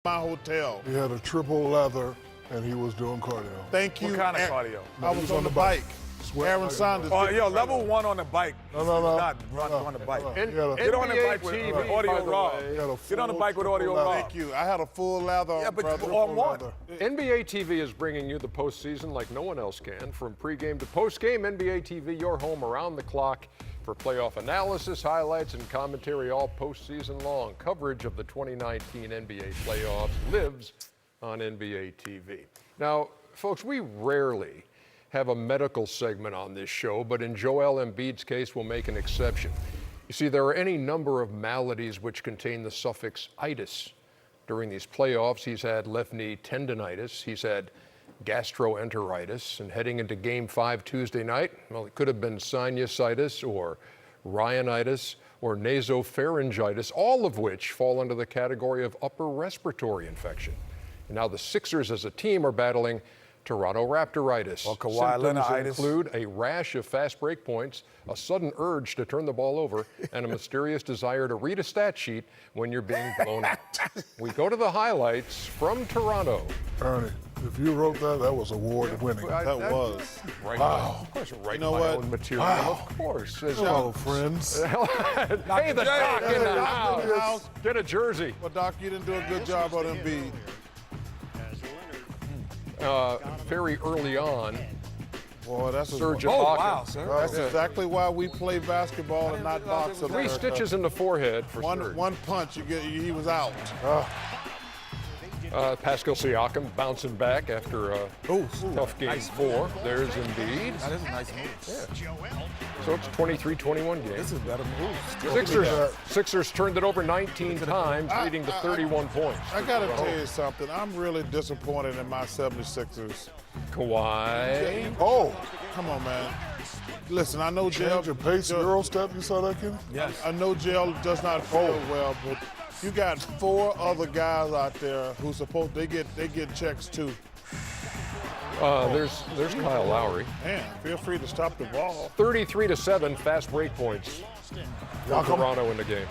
my hotel. He had a triple leather, and he was doing cardio. Thank you. What kind of cardio? I was on the bike. Aaron Sanders. Oh, yo, level one on the bike. No. Not run on the bike. Get Get on the bike with TV, audio raw. Get on the bike with audio raw. Thank you. I had a full leather on, Yeah, but brother. on what? NBA TV is bringing you the postseason like no one else can. From pregame to postgame, NBA TV, your home around the clock for playoff analysis, highlights, and commentary all postseason long. Coverage of the 2019 NBA playoffs lives on NBA TV. Now, folks, we rarely have a medical segment on this show, but in Joel Embiid's case, we'll make an exception. You see, there are any number of maladies which contain the suffix itis. During these playoffs, he's had left knee tendonitis, he's had gastroenteritis, and heading into Game 5 Tuesday night, well, it could have been sinusitis or rhinitis or nasopharyngitis, all of which fall under the category of upper respiratory infection. And now the Sixers as a team are battling Toronto Raptoritis. Or Kawhi Symptoms Leonarditis. include a rash of fast break points, a sudden urge to turn the ball over, and a mysterious desire to read a stat sheet when you're being blown out. We go to the highlights from Toronto. Ernie, if you wrote that, that was award-winning. That was. Right, Wow. Of course, right. You know my what? own material, Wow. of course. Hello, friends. Hey, the doc in the house. Get a jersey. Well, Doc, you didn't do a good job on Embiid. Very early on, Boy, that's Serge Oh, Ibaka. wow, sir. That's exactly why we play basketball and not box. 3 America. stitches in the forehead for Serge. One punch, he was out. Pascal Siakam bouncing back after a tough game 4. There's Embiid. That is a nice move. So it's 23-21 game. This is better move. Sixers turned it over 19 times, leading to 31 points. I got to tell you something. I'm really disappointed in my 76ers. Kawhi. Oh, Come on, man. Listen, I know Jail. change your pace, Euro step. You saw that, Kenny? Yes. I know Jail does not feel well, but you got 4 other guys out there who they get checks too. There's Kyle Lowry. Man, feel free to stop the ball. 33-7 fast break points for Toronto in the game.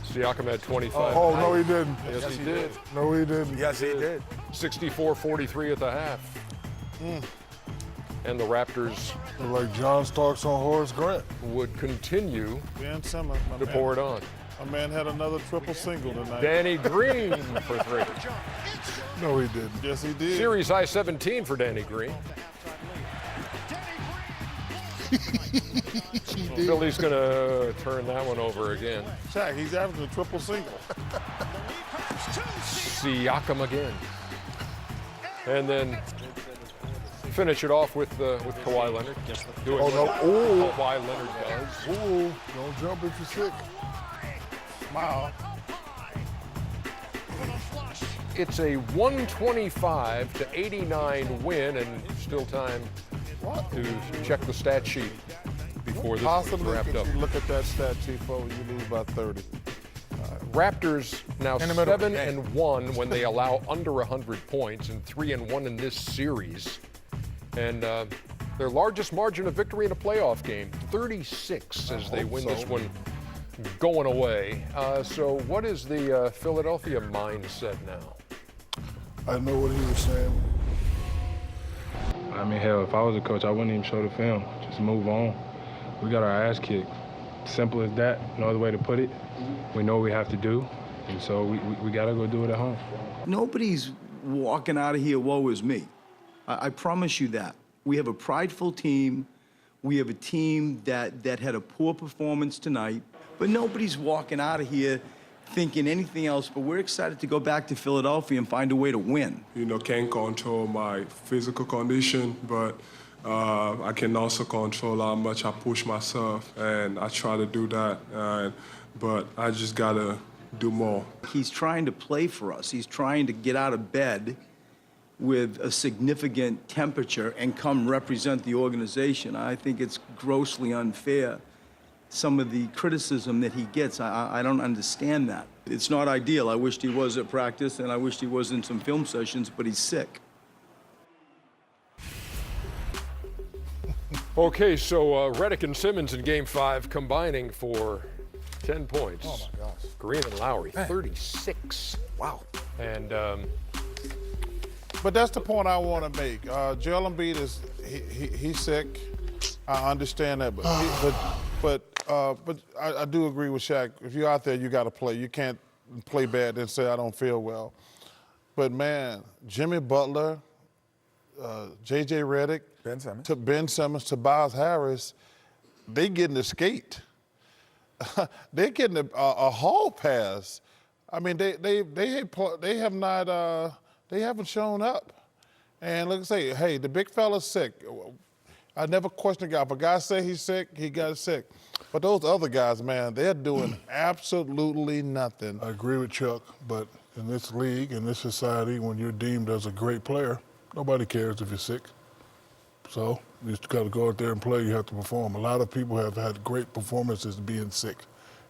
Siakam had 25. Oh, no, he didn't. Yes, he did. No, he didn't. Yes, he did. 64-43 at the half. And the Raptors Like John Starks on Horace Grant. would continue Ben Simmons, to pour it on. my man had another triple single tonight. Danny Green for 3. No, he didn't. Yes, he did. Series high 17 for Danny Green. Philly's going to turn that one over again. Shaq, he's averaging a triple single. Siakam again. And then finish it off with Kawhi Leonard. Doing Oh, no. what Ooh. Kawhi Leonard does. Ooh, don't jump if you're sick. Smile. It's a 125-89 win, and still time to check the stat sheet before this one's Possibly wrapped could up. you look at that stat sheet before you lose by 30. Raptors now In the middle of the 7-1 when they allow under 100 points, and 3-1 in this series. And their largest margin of victory in a playoff game, 36, as they win this one going away. So what is the Philadelphia mindset now? I know what he was saying. I mean, hell, if I was a coach, I wouldn't even show the film. Just move on. We got our ass kicked. Simple as that. No other way to put it. We know what we have to do, and so we got to go do it at home. Nobody's walking out of here, woe is me. I promise you that. We have a prideful team. We have a team that had a poor performance tonight, but nobody's walking out of here thinking anything else, but we're excited to go back to Philadelphia and find a way to win. You know, can't control my physical condition, but I can also control how much I push myself, and I try to do that, but I just gotta do more. He's trying to play for us. He's trying to get out of bed with a significant temperature and come represent the organization. I think it's grossly unfair, some of the criticism that he gets. I don't understand that. It's not ideal. I wished he was at practice, and I wished he was in some film sessions, but he's sick. Okay, so Redick and Simmons in Game 5 combining for 10 points. Oh, my gosh. Green and Lowry, 36. Wow. And But that's the point I want to make. Joel Embiid he's sick. I understand that, but I do agree with Shaq. If you're out there, you got to play. You can't play bad and say I don't feel well. But man, Jimmy Butler, J.J. Redick, Ben Simmons, Tobias Harris, they getting the skate. They're getting a hall pass. I mean, they haven't shown up. And let's say, hey, the big fella's sick. I never question a guy. If a guy say he's sick, he got sick. But those other guys, man, they're doing absolutely nothing. I agree with Chuck, but in this league, in this society, when you're deemed as a great player, nobody cares if you're sick. So you just got to go out there and play. You have to perform. A lot of people have had great performances being sick.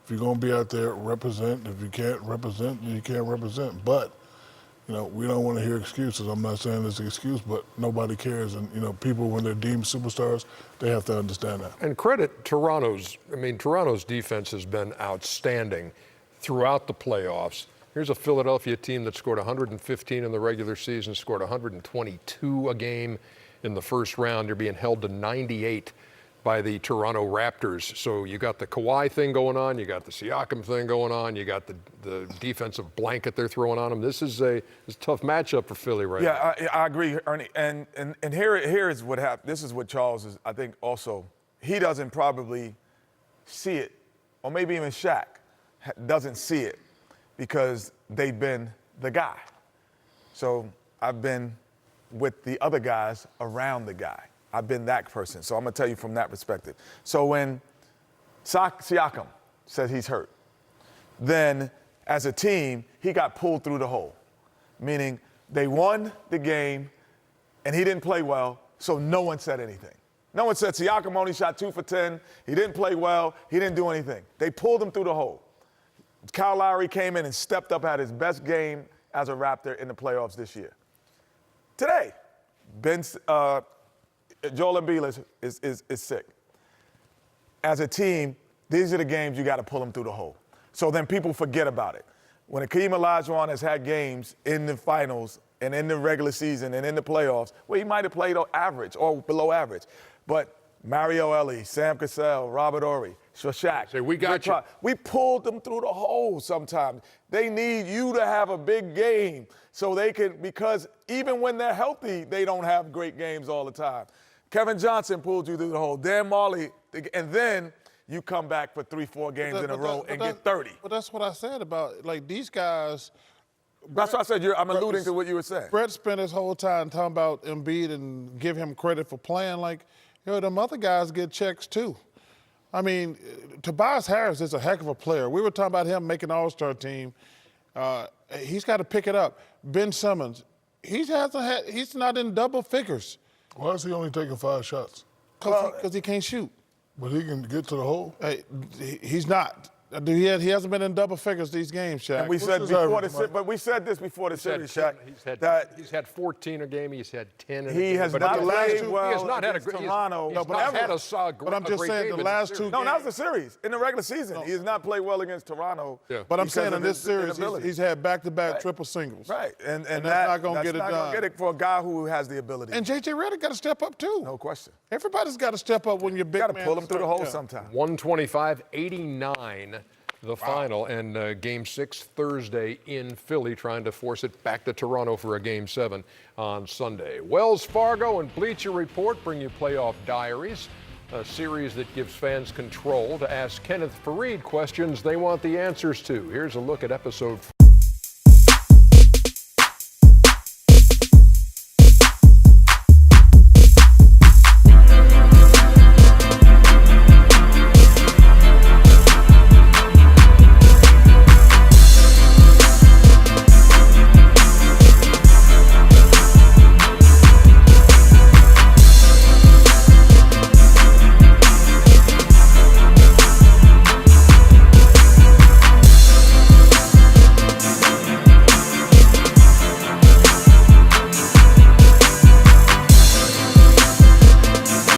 If you're going to be out there, represent. If you can't represent, you can't represent. But, you know, we don't want to hear excuses. I'm not saying it's an excuse, but nobody cares. And, you know, people, when they're deemed superstars, they have to understand that. And credit Toronto's defense has been outstanding throughout the playoffs. Here's a Philadelphia team that scored 115 in the regular season, scored 122 a game in the first round. They're being held to 98 by the Toronto Raptors. So you got the Kawhi thing going on, you got the Siakam thing going on, you got the defensive blanket they're throwing on them. This is a tough matchup for Philly right now. Yeah, I agree, Ernie. And here is what happened. This is what Charles is, I think, also. He doesn't probably see it, or maybe even Shaq doesn't see it because they've been the guy. So I've been with the other guys around the guy. I've been that person. So I'm going to tell you from that perspective. So when Siakam says he's hurt, then as a team, he got pulled through the hole, meaning they won the game and he didn't play well, so no one said anything. No one said Siakam only shot 2 for 10. He didn't play well. He didn't do anything. They pulled him through the hole. Kyle Lowry came in and stepped up, had his best game as a Raptor in the playoffs this year. Today, Joel Embiid is sick. As a team, these are the games you got to pull them through the hole. So then people forget about it. When Akeem Olajuwon has had games in the finals and in the regular season and in the playoffs where he might have played average or below average, but Mario Elie, Sam Cassell, Robert Horry, Shaq. Say, we got you. We pulled them through the hole sometimes. They need you to have a big game so they can, because even when they're healthy, they don't have great games all the time. Kevin Johnson pulled you through the hole. Dan Marley, and then you come back for 3-4 games in a row and get 30. But that's what I said about, like, these guys. That's what I said. I'm alluding to what you were saying. Brett spent his whole time talking about Embiid and give him credit for playing. Like, you know, them other guys get checks too. I mean, Tobias Harris is a heck of a player. We were talking about him making an all-star team. He's got to pick it up. Ben Simmons, he's not in double figures. Why is he only taking 5 shots? Because he can't shoot. But he can get to the hole? He's not. He hasn't been in double figures these games, Shaq. And we said before but we said this before the series, Shaq. He's had 14 a game. He's had 10 in he a game. Has not played well. He has not had a great Toronto. He's not had a solid. But I'm just saying the last 2 games. No, that was the series. In the regular season, he has not played well against Toronto. Yeah. But I'm saying in this series, he's had back-to-back triple singles. Right, and that's not going to get it done. That's not going to get it for a guy who has the ability. And J.J. Redick got to step up too. No question. Everybody's got to step up when you're big. Got to pull him through the hole sometime. 125-89. The final, and Game 6 Thursday in Philly, trying to force it back to Toronto for a Game 7 on Sunday. Wells Fargo and Bleacher Report bring you Playoff Diaries, a series that gives fans control to ask Kenneth Faried questions they want the answers to. Here's a look at episode